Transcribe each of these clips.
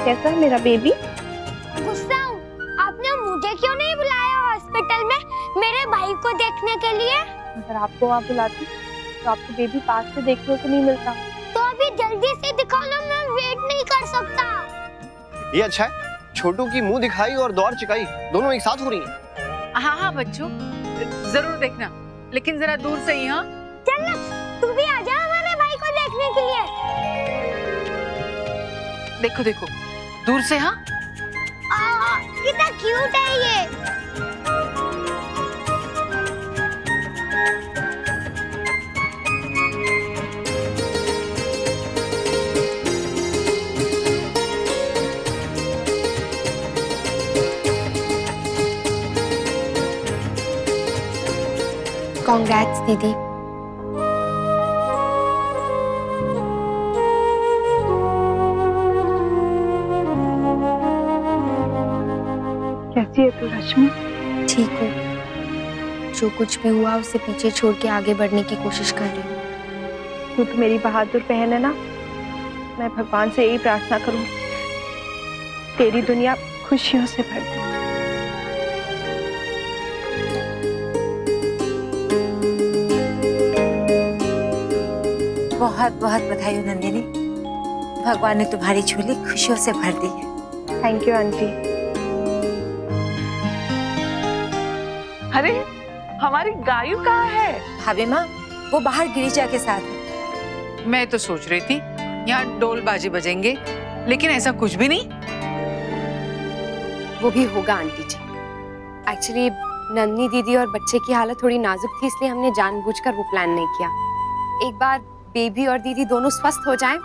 कैसा है मेरा बेबी? गुस्सा हूँ, आपने मुझे क्यों नहीं बुलाया हॉस्पिटल में मेरे भाई को देखने के लिए? अगर आपको वहाँ बुलाती तो आपको बेबी पास से देखने को नहीं मिलता। तो अभी जल्दी से दिखाओ ना, मैं वेट नहीं कर सकता। ये अच्छा है, छोटू की मुंह दिखाई और दौड़ चिकाई दोनों एक साथ हो रही हैं। हाँ हाँ बच्चों, जरूर देखना, लेकिन जरा दूर से ही। हाँ चल ना, तू भी आ जा हमारे भाई को देखने के लिए। देखो देखो, दूर से। हाँ कितना क्यूट है ये। कांग्रेट्स दीदी। कैसी है तू रश्मि? ठीक हूँ, जो कुछ भी हुआ उसे पीछे छोड़ के आगे बढ़ने की कोशिश कर रही हूँ। तू तो मेरी बहादुर बहन है ना। मैं भगवान से यही प्रार्थना करूँ, तेरी दुनिया खुशियों से भर दे। बहुत बहुत बधाई हो नंदिनी, भगवान ने तुम्हारी झोली खुशियों से भर दी है। Thank you aunty. अरे हमारी गायु कहाँ है? भाभी माँ, वो बाहर गिरिजा के साथ है। मैं तो सोच रही थी यहाँ ढोल बाजे बजेंगे, लेकिन ऐसा कुछ भी नहीं। वो भी होगा आंटी जी। एक्चुअली नंदिनी दीदी और बच्चे की हालत थोड़ी नाजुक थी, इसलिए हमने जानबूझकर वो प्लान नहीं किया। एक बार बेबी और दीदी दोनों स्वस्थ हो जाएं,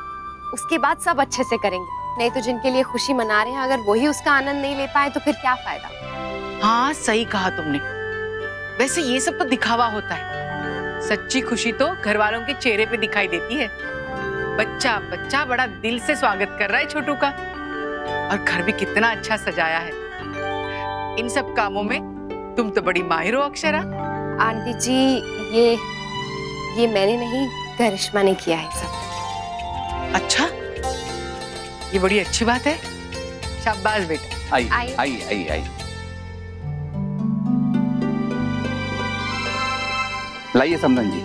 उसके बाद सब अच्छे से करेंगे। नहीं तो जिनके लिए खुशी मना रहे हैं, अगर वही उसका आनंद नहीं ले पाए तो फिर क्या फायदा। हाँ सही कहा तुमने। वैसे ये सब तो दिखावा होता है, सच्ची खुशी तो घर वालों के चेहरे पे दिखाई देती है। बच्चा बच्चा बड़ा दिल से स्वागत कर रहा है छोटू का, और घर भी कितना अच्छा सजाया है। इन सब कामों में तुम तो बड़ी माहिर हो अक्षरा। आंटी जी, ये मैंने नहीं, करिश्मा ने किया है सब। अच्छा, ये बड़ी अच्छी बात है। शाबाश बेटा। आई आई आई आई आई। लाइए समधन जी,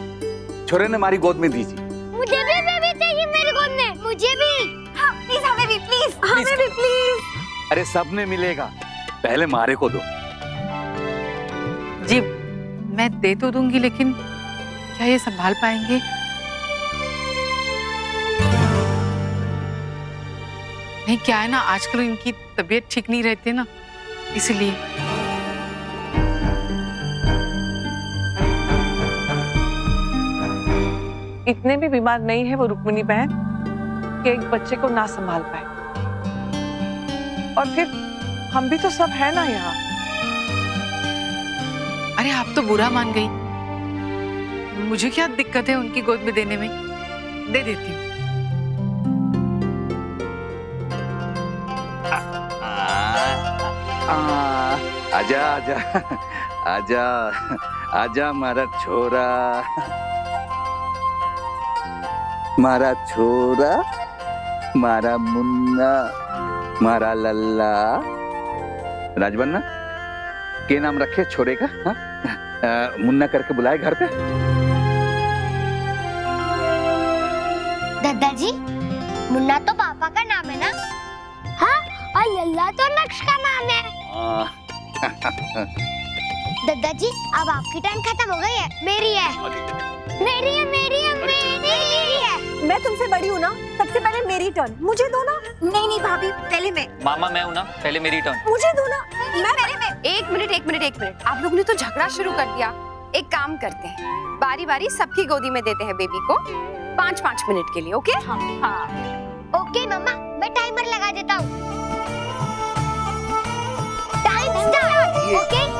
छोरे ने हमारी गोद में दीजिए। मुझे भी बेबी चाहिए मेरी गोद में। मुझे भी। हाँ प्लीज, हमें भी प्लीज, हमें भी प्लीज। अरे सब ने मिलेगा, पहले मारे को दो। जी मैं दे तो दूंगी, लेकिन क्या ये संभाल पाएंगे? नहीं, क्या है ना, आजकल इनकी तबीयत ठीक नहीं रहती है ना, इसलिए। इतने भी बीमार नहीं है वो रुक्मिणी बहन कि एक बच्चे को ना संभाल पाए। और फिर हम भी तो सब है ना यहाँ। अरे आप तो बुरा मान गई, मुझे क्या दिक्कत है उनकी गोद में देने में, दे देती हूँ। आजा आजा आजा आजा मारा छोरा, मारा छोरा, मारा मुन्ना, मारा लल्ला। राजबन्ना के नाम रखे छोरे का? मुन्ना करके बुलाए घर पे। दादाजी, मुन्ना तो पापा का नाम है ना? हाँ, और लल्ला तो नक्श का नाम है। दादाजी, अब आपकी टर्न खत्म हो गई है, मेरी है। मेरी है, मेरी है, मेरी है। मैं तुमसे बड़ी हूँ ना, सबसे पहले मेरी टर्न, मुझे दो ना। नहीं नहीं भाभी, पहले मैं। मामा मैं हूँ ना, पहले मेरी टर्न। मुझे दो ना। मैं पहले मैं। एक मिनट, आप लोगों ने तो झगड़ा शुरू कर दिया। एक काम करते हैं, बारी बारी सबकी गोदी में देते हैं बेबी को, 5-5 मिनट के लिए। ओके? हाँ। ओके मम्मा, मैं टाइमर लगा देता हूँ। Time start. ओके?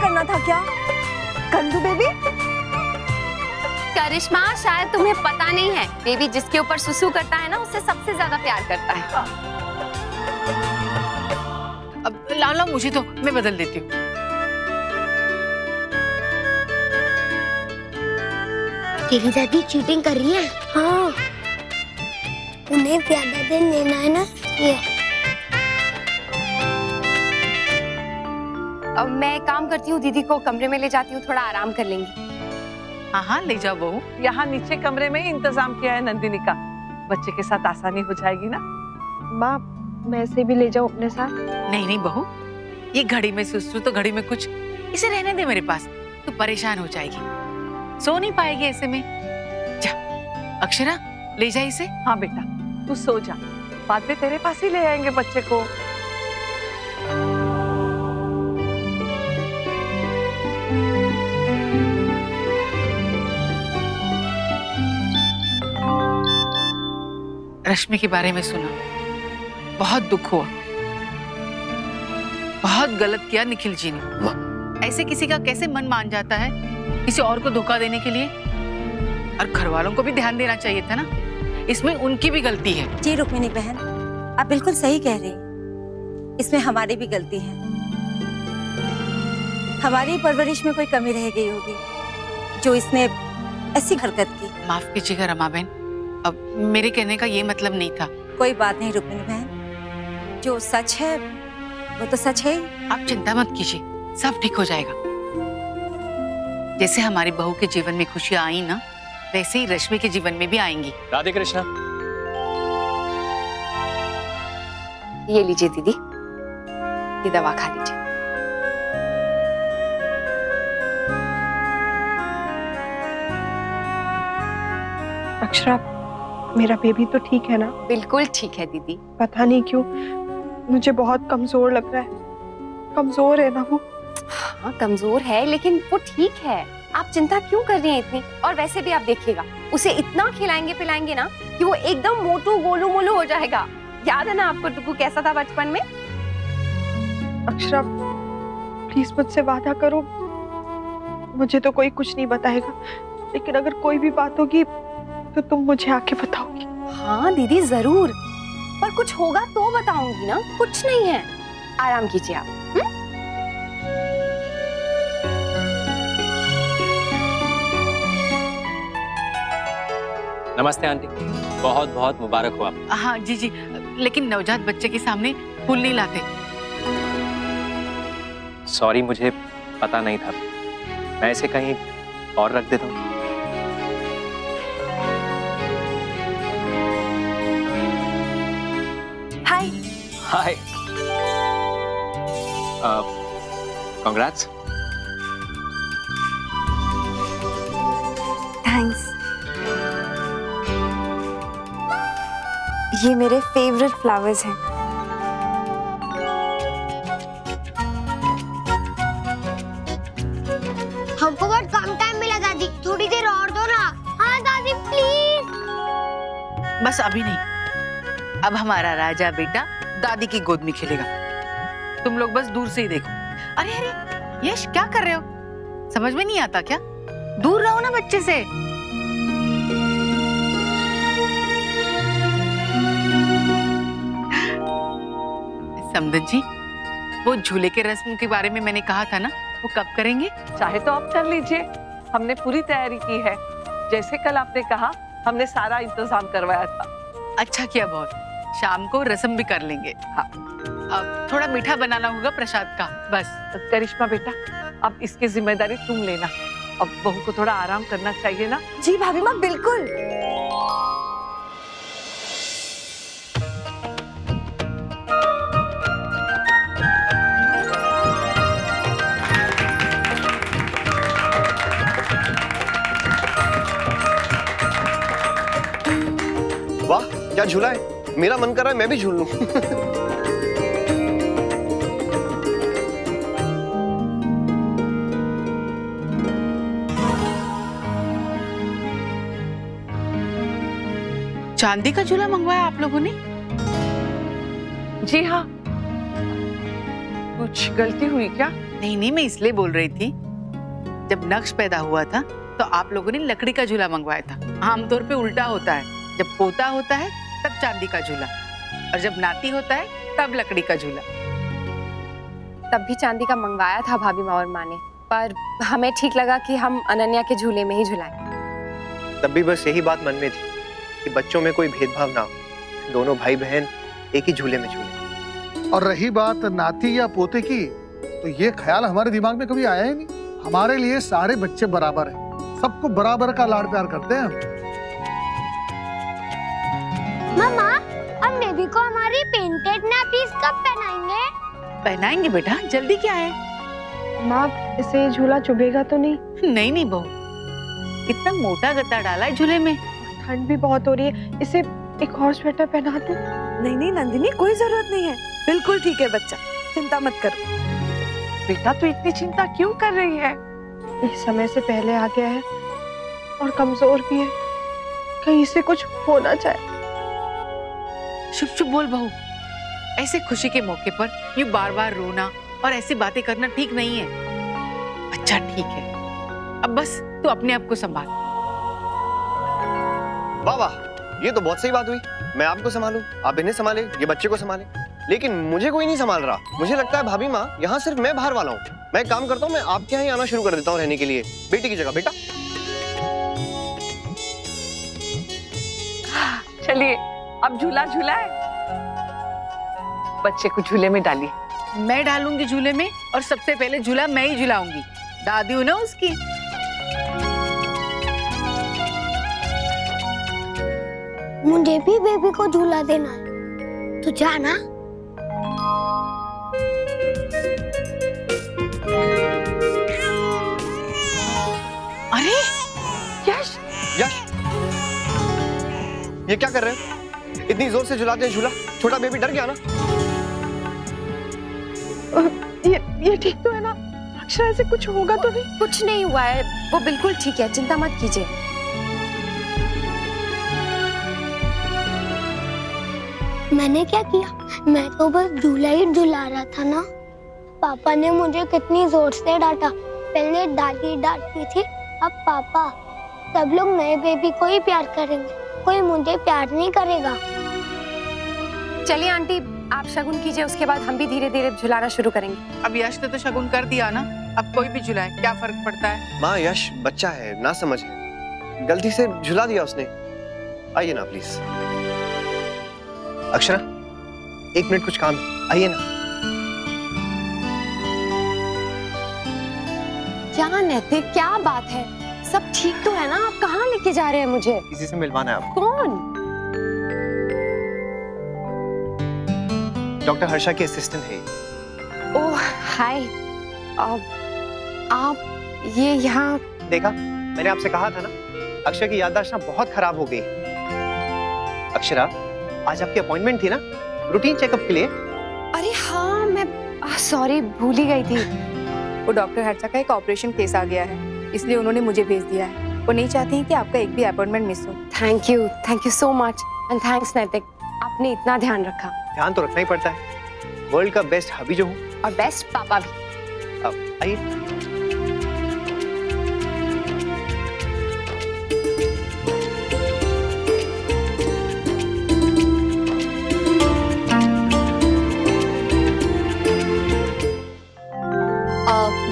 करना था क्या? कर दूं बेबी? करिश्मा, शायद तुम्हें पता नहीं है, बेबी जिसके ऊपर सुसु करता है ना, उससे सबसे ज्यादा प्यार करता है। अब लाओ मुझे तो, मैं बदल देती हूँ। तेरी दादी चीटिंग कर रही है। हाँ, उन्हें ज्यादा दिन लेना है ना, ये। अब मैं काम करती हूँ, दीदी को कमरे में ले जाती हूँ, थोड़ा आराम कर लेंगी। हाँ हाँ, ले जाओ बहू। यहाँ नीचे कमरे में ही इंतजाम किया है नंदिनी का, बच्चे के साथ आसानी हो जाएगी ना। माँ, मैं इसे भी ले जाऊं अपने साथ? नहीं नहीं बहू, ये घड़ी में सुसु तो घड़ी में कुछ, इसे रहने दे मेरे पास, तू परेशान हो जाएगी, सो नहीं पाएगी ऐसे में। जा अक्षरा, ले जा इसे। हाँ बेटा, तू सो जा, बाद में तेरे पास ही ले आएंगे बच्चे को। रश्मि के बारे में सुना, बहुत दुख हुआ, बहुत गलत किया निखिल जी ने। ऐसे किसी का कैसे मन मान जाता है किसी और को धोखा देने के लिए? और घर वालों को भी ध्यान देना चाहिए था ना, इसमें उनकी भी गलती है। जी रुक्मिणी बहन, आप बिल्कुल सही कह रही हैं, इसमें हमारी भी गलती है। हमारी परवरिश में कोई कमी रह गई होगी जो इसने ऐसी हरकत की। माफ कीजिएगा रमा बहन, अब मेरे कहने का ये मतलब नहीं था। कोई बात नहीं रुक्मिणी बहन, जो सच है वो तो सच है। आप चिंता मत कीजिए, सब ठीक हो जाएगा। जैसे हमारी बहू के जीवन में खुशियां आई ना, वैसे ही रश्मि के जीवन में भी आएंगी। राधे कृष्णा। ये लीजिए दीदी, ये दवा खा लीजिए। अक्षरा, मेरा बेबी तो ठीक है ना? बिल्कुल ठीक है दीदी। पता नहीं क्यों मुझे बहुत कमजोर लग रहा है। कमजोर है ना वो? हाँ कमजोर है, लेकिन वो ठीक है। आप चिंता क्यों कर रही हैं इतनी? और वैसे भी आप देखिएगा, उसे इतना खिलाएंगे पिलाएंगे ना कि वो एकदम मोटू गोलू मोलू हो जाएगा। याद है ना आपको टुकू कैसा था बचपन में? अक्षरा, प्लीज मुझसे वादा करो, मुझे तो कोई कुछ नहीं बताएगा, लेकिन अगर कोई भी बात होगी तो तुम मुझे आके बताओगी। हाँ दीदी जरूर, पर कुछ होगा तो बताऊंगी ना, कुछ नहीं है। आराम कीजिए आप। नमस्ते आंटी, बहुत बहुत मुबारक हो आप। हाँ जी जी, लेकिन नवजात बच्चे के सामने फूल नहीं लाते। सॉरी, मुझे पता नहीं था, मैं इसे कहीं और रख देता हूँ। हाय। हाय। कांग्रेट्स। थैंक्स। ये मेरे फेवरेट फ्लावर्स हैं। हमको बहुत कम टाइम मिला दादी, थोड़ी देर और दो ना। हाँ दादी प्लीज। बस अभी नहीं, अब हमारा राजा बेटा दादी की गोद में खेलेगा। तुम लोग बस दूर से ही देखो। अरे अरे यश, क्या कर रहे हो? समझ में नहीं आता क्या? दूर रहो ना बच्चे से। समदन जी, वो झूले के रस्म के बारे में मैंने कहा था ना, वो कब करेंगे? चाहे तो आप कर लीजिए, हमने पूरी तैयारी की है। जैसे कल आपने कहा, हमने सारा इंतजाम करवाया था। अच्छा किया बहुत, शाम को रस्म भी कर लेंगे। हाँ, अब थोड़ा मीठा बनाना होगा प्रसाद का, बस। करिश्मा बेटा, अब इसकी जिम्मेदारी तुम लेना। अब बहू को थोड़ा आराम करना चाहिए ना। जी भाभी माँ, बिल्कुल। वाह, क्या झूला है, मेरा मन कर रहा है मैं भी झूल लूं। चांदी का झूला मंगवाया आप लोगों ने? जी हाँ। कुछ गलती हुई क्या? नहीं नहीं, मैं इसलिए बोल रही थी, जब नक्श पैदा हुआ था तो आप लोगों ने लकड़ी का झूला मंगवाया था। आमतौर पे उल्टा होता है, जब पोता होता है तब चांदी का झूला, और जब नाती होता है तब लकड़ी का झूला। तब भी चांदी का मंगवाया था भाभी माँ और माँ ने, पर हमें ठीक लगा कि हम अनन्या के झूले में ही झुलाएं। तब भी बस यही बात मन में थी कि बच्चों में कोई भेदभाव ना हो, दोनों भाई बहन एक ही झूले में झूले। और रही बात नाती या पोते की, तो ये ख्याल हमारे दिमाग में कभी आया ही नहीं। हमारे लिए सारे बच्चे बराबर हैं, सबको बराबर का लाड प्यार करते हैं हम। मामा, अब बेबी को हमारी पेंटेड नैपीज कब पहनाएंगे? पहनाएंगे बेटा, जल्दी क्या है। माँ, इसे झूला चुभेगा तो नहीं? नहीं नहीं बहू, इतना मोटा गद्दा डाला है झूले में, ठंड भी बहुत हो रही है, इसे एक और स्वेटर पहना दो। नहीं नहीं नंदिनी, कोई जरूरत नहीं है, बिल्कुल ठीक है बच्चा, चिंता मत करो। बेटा तू इतनी चिंता क्यों कर रही है? इस समय से पहले आ गया है और कमजोर भी है, कहीं इसे कुछ हो ना जाए। चुप चुप बोल बहू, ऐसे खुशी के मौके पर यूं बार बार रोना और ऐसी बातें करना ठीक नहीं है। अच्छा ठीक है, अब बस तू अपने आप को संभाल। वाह वाह, ये तो बहुत सही बात हुई। मैं आपको संभालूं, आप इन्हें संभाले, ये बच्चे को संभाले, लेकिन मुझे कोई नहीं संभाल रहा। मुझे लगता है भाभी माँ, यहाँ सिर्फ मैं बाहर वाला हूँ। मैं एक काम करता हूँ, मैं आपके यहाँ ही आना शुरू कर देता हूँ रहने के लिए, बेटी की जगह। बेटा चलिए अब झूला झूलाए, बच्चे को झूले में डालिए। मैं डालूंगी झूले में, और सबसे पहले झूला मैं ही झुलाऊंगी, दादी हूं ना उसकी। मुझे भी बेबी को झूला देना है, तो जाना। अरे यश, यश, ये क्या कर रहे हो? इतनी जोर से झुलाते हैं झूला, छोटा बेबी डर गया ना? ये ठीक तो है ना? अक्षरा, ऐसे कुछ होगा तो नहीं? कुछ नहीं हुआ है, वो बिल्कुल ठीक है, चिंता मत कीजिए। मैंने क्या किया? मैं तो बस झूला ही झूला रहा था ना। पापा ने मुझे कितनी जोर से डांटा। पहले दादी डांटती थी, अब पापा। सब लोग नए बेबी को ही प्यार करेंगे, कोई मुझे प्यार नहीं करेगा। चलिए आंटी, आप शगुन कीजिए, उसके बाद हम भी धीरे धीरे झुलाना शुरू करेंगे। अब यश ने तो शगुन कर दिया ना, अब कोई भी झुलाए, क्या फर्क पड़ता है? माँ, यश बच्चा है, ना समझ है, गलती से झुला दिया उसने। आइए ना प्लीज। अक्षरा, 1 मिनट, कुछ काम है, आइए ना। क्या नैतिक, क्या बात है? सब ठीक तो है ना? आप कहाँ लेके जा रहे हैं मुझे? किसी से मिलवाना है आपको। कौन? डॉक्टर हर्षा के असिस्टेंट है। ओह हाय, आप ये यहाँ? देखा, मैंने आपसे कहा था ना, अक्षरा की याददाश्त बहुत खराब हो गई। अक्षरा, आज आपकी अपॉइंटमेंट थी ना, रूटीन चेकअप के लिए। अरे हाँ, मैं सॉरी, भूल ही गई थी। वो डॉक्टर हर्षा का एक ऑपरेशन केस आ गया है, इसलिए उन्होंने मुझे भेज दिया है। वो नहीं चाहती हैं कि आपका एक भी अपॉइंटमेंट मिस हो। Thank you so much, and thanks नैतिक, आपने इतना ध्यान रखा। ध्यान तो रखना ही पड़ता है, वर्ल्ड का बेस्ट हबी जो हूँ, और बेस्ट पापा भी। अब आइए।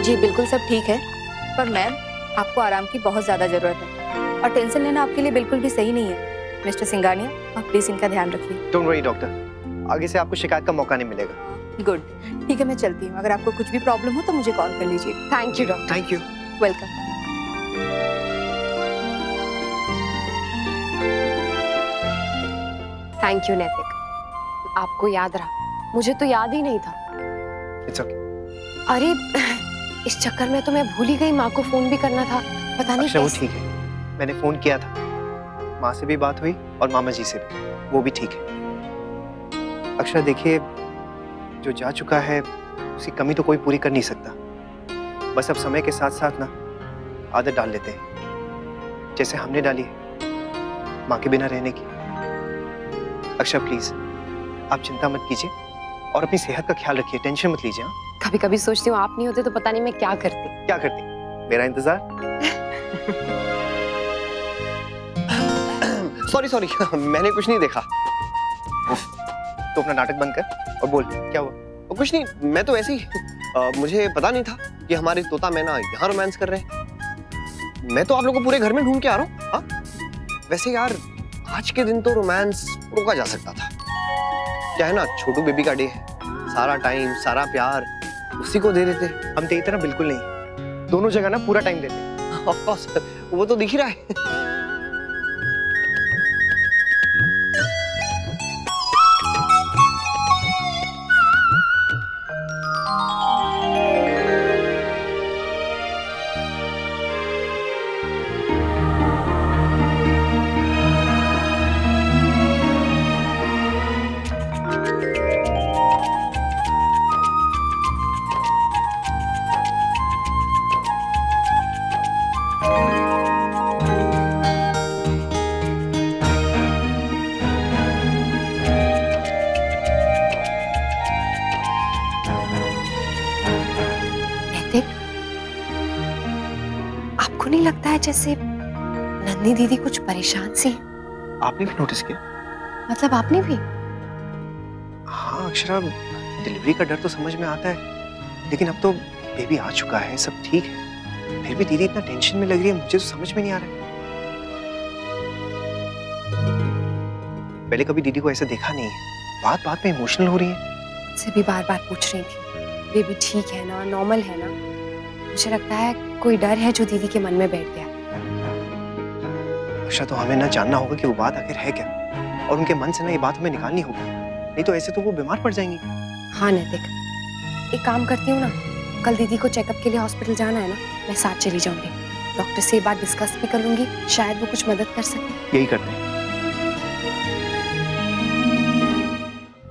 जी बिल्कुल सब ठीक है, पर मैम आपको आराम की बहुत ज्यादा जरूरत है, और टेंशन लेना आपके लिए बिल्कुल भी सही नहीं है। मिस्टर सिंगानिया, आप प्लीज इनका ध्यान रखिए। डोंट वरी डॉक्टर, आगे से आपको शिकायत का मौका नहीं मिलेगा। गुड, ठीक है, मैं चलती हूँ। अगर आपको कुछ भी प्रॉब्लम हो तो मुझे कॉल कर लीजिए। Thank you doctor. Thank you. Welcome. Thank you नैतिक, आपको याद रहा, मुझे तो याद ही नहीं था। It's okay. अरे इस चक्कर में तो मैं भूल ही गई, माँ को फोन भी करना था, पता नहीं कैसे। वो ठीक है, मैंने फोन किया था, माँ से भी बात हुई और मामा जी से भी, वो भी ठीक है। अक्षरा देखिए, जो जा चुका है उसकी कमी तो कोई पूरी कर नहीं सकता। बस अब समय के साथ साथ ना आदत डाल लेते हैं, जैसे हमने डाली है माँ के बिना रहने की। अक्षरा प्लीज, आप चिंता मत कीजिए और अपनी सेहत का ख्याल रखिए, टेंशन मत लीजिए। हाँ, कभी कभी सोचती हूँ आप नहीं होते तो पता नहीं मैं क्या करती। क्या करती? मेरा इंतजार। सॉरी सॉरी, मैंने कुछ नहीं देखा। तो अपना नाटक बंद कर और बोल क्या हुआ। और कुछ नहीं, मैं तो ऐसे ही मुझे पता नहीं था कि हमारे तोता मैना यहाँ रोमांस कर रहे हैं। मैं तो आप लोगों को पूरे घर में ढूंढ के आ रहा हूँ। हाँ वैसे यार आज के दिन तो रोमांस रोका जा सकता था। क्या है ना, छोटू बेबी का डे है, सारा टाइम सारा प्यार उसी को दे देते। हम तेरी तरह बिल्कुल नहीं, दोनों जगह ना पूरा टाइम देते। ऑफ कोर्स वो तो दिख ही रहा है। आपको नहीं लगता है जैसे नंदिनी दीदी कुछ परेशान सी है? आपने भी नोटिस किया? मतलब आपने भी? हाँ अक्षरा, डिलीवरी का डर तो समझ में आता है, लेकिन अब तो बेबी आ चुका है, सब ठीक है। फिर भी दीदी इतना टेंशन में लग रही है, मुझे तो समझ में नहीं आ रहा है। पहले कभी दीदी को ऐसे देखा नहीं है, बात बात में इमोशनल हो रही है। मुझसे भी बार बार पूछ रही थी बेबी ठीक है ना, नॉर्मल है ना। मुझे लगता है कोई डर है जो दीदी के मन में बैठ गया। अच्छा तो हमें ना जानना होगा कि वो बात आखिर है क्या, और उनके मन से ना ये बात हमें निकालनी होगी, नहीं तो ऐसे तो वो बीमार पड़ जाएंगी। हाँ नैतिक, एक काम करती हूँ ना, कल दीदी को चेकअप के लिए हॉस्पिटल जाना है ना, मैं साथ चली जाऊंगी। डॉक्टर से ये बात डिस्कस भी कर लूंगी, शायद वो कुछ मदद कर सके। यही करते हैं।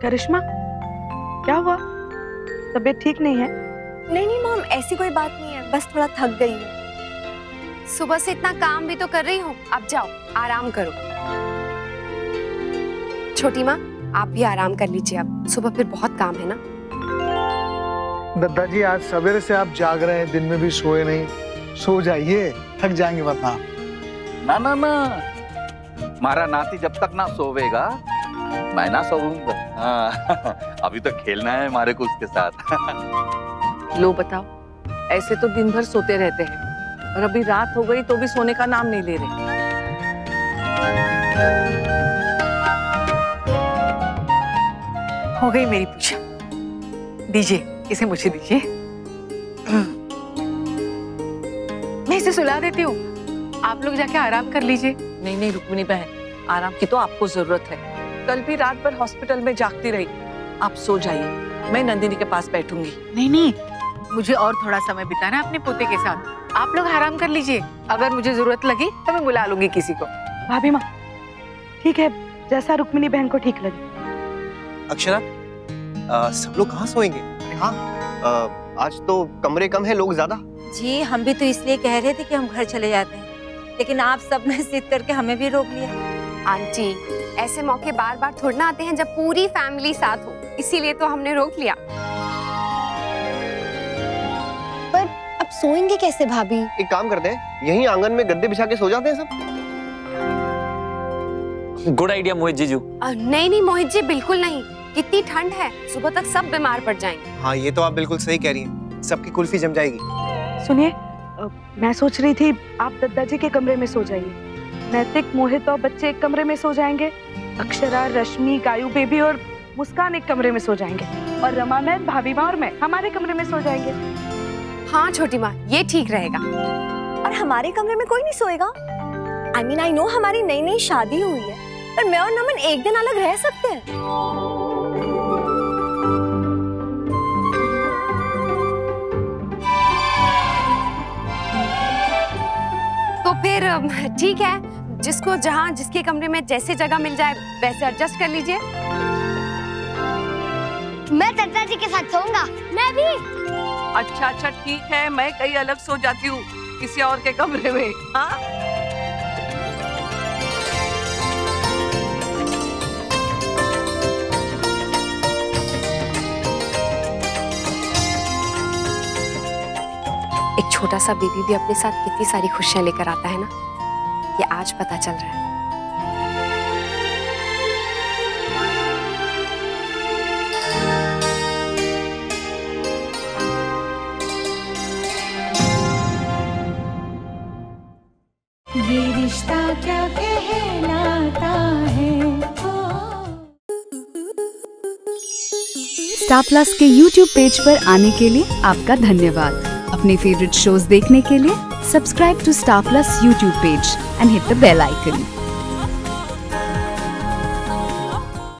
करिश्मा क्या हुआ, तबीयत ठीक नहीं है? नहीं मॉम, ऐसी कोई बात नहीं है, बस थोड़ा थक गई हूँ। सुबह से इतना काम भी तो कर रही हूँ, अब जाओ आराम करो। छोटी माँ आप भी आराम कर लीजिए, अब सुबह फिर बहुत काम है ना। दादाजी आज सवेरे से आप जाग रहे हैं, दिन में भी सोए नहीं, सो जाइए, थक जाएंगे वरना। ना ना ना, मारा नाती जब तक ना सोवेगा मैं ना सोऊंगा। अभी तो खेलना है हमारे को उसके साथ। लो बताओ, ऐसे तो दिन भर सोते रहते हैं और अभी रात हो गई तो भी सोने का नाम नहीं ले रहे। हो गई मेरी पूजा, दीजिए इसे, मुझे दीजिए। मैं इसे सुला देती हूँ, आप लोग जाके आराम कर लीजिए। नहीं रुक्मिणी बहन, आराम की तो आपको जरूरत है। कल भी रात भर हॉस्पिटल में जागती रही, आप सो जाइए, मैं नंदिनी के पास बैठूंगी। नहीं, मुझे और थोड़ा समय बिताना है अपने पोते के साथ। आप लोग आराम कर लीजिए, अगर मुझे जरूरत लगी तो मैं बुला लूंगी किसी को। भाभी माँ ठीक है, जैसा रुक्मिणी बहन को ठीक लगे। अक्षरा सब लोग कहाँ सोएंगे? हाँ आज तो कमरे कम है, लोग ज्यादा। जी हम भी तो इसलिए कह रहे थे कि हम घर चले जाते हैं, लेकिन आप सब में जिद करके हमें भी रोक लिया। आंटी ऐसे मौके बार बार थोड़ा ना आते हैं जब पूरी फैमिली साथ हो, इसीलिए तो हमने रोक लिया। पर अब सोएंगे कैसे भाभी? एक काम करते हैं, यहीं आंगन में गद्दे बिछा के सो जाते हैं सब। गुड आइडिया मोहित जीजू। नहीं मोहित जी, बिल्कुल नहीं, कितनी ठंड है, सुबह तक सब बीमार पड़ जाएंगे। हाँ ये तो आप बिल्कुल सही कह रही हैं, सबकी कुल्फी जम जाएगी। सुनिए, मैं सोच रही थी आप दादाजी के कमरे में सो जाइए, नैतिक, मोहित और बच्चे एक कमरे में सो जाएंगे, अक्षरा, रश्मि, गायू बेबी और मुस्कान एक कमरे में सो जाएंगे, और रमा मैम, भाभी माँ और मैं हमारे कमरे में सो जाएंगे। हाँ छोटी माँ, ये ठीक रहेगा। और हमारे कमरे में कोई नहीं सोएगा? I know हमारी नई नई शादी हुई है, पर मैं और नमन एक दिन अलग रह सकते हैं। तो फिर ठीक है, जिसको जहाँ जिसके कमरे में जैसे जगह मिल जाए वैसे एडजस्ट कर लीजिए। मैं दादाजी के साथ सोऊंगा। मैं भी। अच्छा ठीक है, मैं कहीं अलग सो जाती हूँ किसी और के कमरे में। हाँ छोटा सा बेबी भी अपने साथ कितनी सारी खुशियां लेकर आता है ना, ये आज पता चल रहा है। ये रिश्ता क्या कहलाता है। स्टार प्लस के YouTube पेज पर आने के लिए आपका धन्यवाद। अपने फेवरेट शोज देखने के लिए subscribe to Star Plus YouTube page and hit the bell icon.